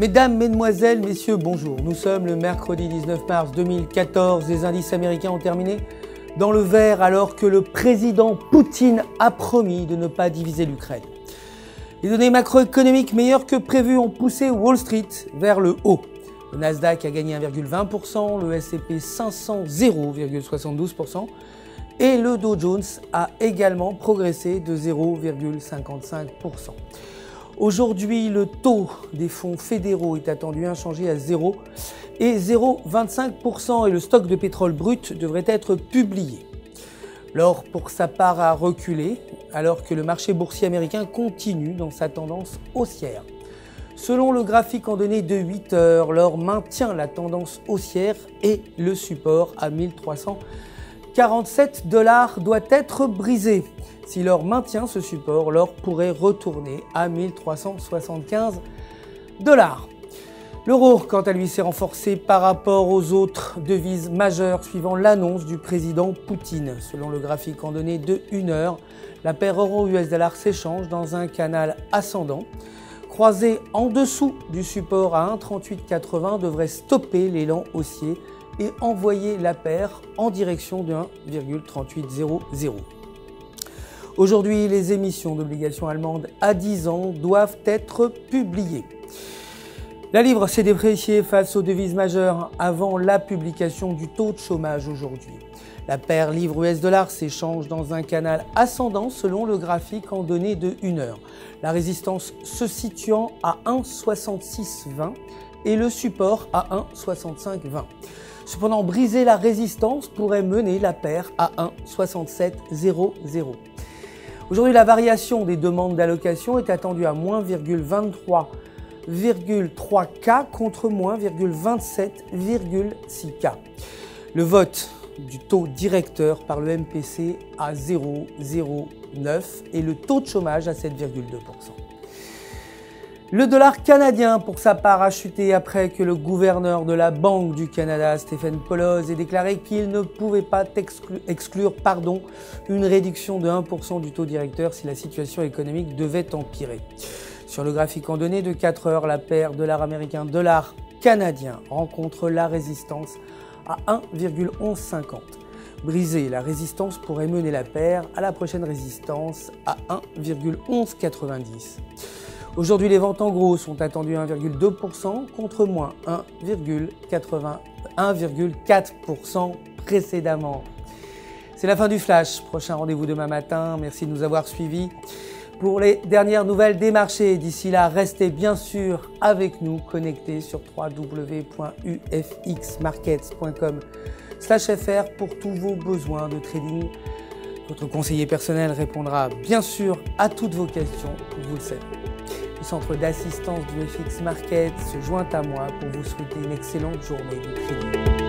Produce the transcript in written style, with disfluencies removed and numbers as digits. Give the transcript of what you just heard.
Mesdames, Mesdemoiselles, Messieurs, bonjour. Nous sommes le mercredi 19 mars 2014. Les indices américains ont terminé dans le vert alors que le président Poutine a promis de ne pas diviser l'Ukraine. Les données macroéconomiques meilleures que prévues ont poussé Wall Street vers le haut. Le Nasdaq a gagné 1,20%, le S&P 500 0,72% et le Dow Jones a également progressé de 0,55%. Aujourd'hui, le taux des fonds fédéraux est attendu inchangé à 0 et 0,25% et le stock de pétrole brut devrait être publié. L'or, pour sa part, a reculé alors que le marché boursier américain continue dans sa tendance haussière. Selon le graphique en données de 8 heures, l'or maintient la tendance haussière et le support à 1347 $ doit être brisé. Si l'or maintient ce support, l'or pourrait retourner à 1375 $. L'euro, quant à lui, s'est renforcé par rapport aux autres devises majeures suivant l'annonce du président Poutine. Selon le graphique en données de 1 heure, la paire euro-US dollar s'échange dans un canal ascendant. Croisé en dessous du support à 1,3880 devrait stopper l'élan haussier et envoyer la paire en direction de 1,3800. Aujourd'hui, les émissions d'obligations allemandes à 10 ans doivent être publiées. La livre s'est dépréciée face aux devises majeures avant la publication du taux de chômage aujourd'hui. La paire livre-US-dollar s'échange dans un canal ascendant selon le graphique en données de 1 heure. La résistance se situant à 1,6620 et le support à 1,6520. Cependant, briser la résistance pourrait mener la paire à 1,6700. Aujourd'hui, la variation des demandes d'allocation est attendue à moins 23,3K contre moins 27,6K. Le vote du taux directeur par le MPC à 0,09 et le taux de chômage à 7,2%. Le dollar canadien, pour sa part, a chuté après que le gouverneur de la Banque du Canada, Stephen Poloz, ait déclaré qu'il ne pouvait pas exclure une réduction de 1% du taux directeur si la situation économique devait empirer. Sur le graphique en données de 4 heures, la paire dollar américain, dollar canadien rencontre la résistance à 1,1150. Briser la résistance pourrait mener la paire à la prochaine résistance à 1,1190. Aujourd'hui, les ventes en gros sont attendues à 1,2% contre moins 1,4% précédemment. C'est la fin du flash. Prochain rendez-vous demain matin. Merci de nous avoir suivis pour les dernières nouvelles des marchés. D'ici là, restez bien sûr avec nous connectés sur www.ufxmarkets.com/fr pour tous vos besoins de trading. Votre conseiller personnel répondra bien sûr à toutes vos questions, vous le savez. Le centre d'assistance du FX Market se joint à moi pour vous souhaiter une excellente journée de trading.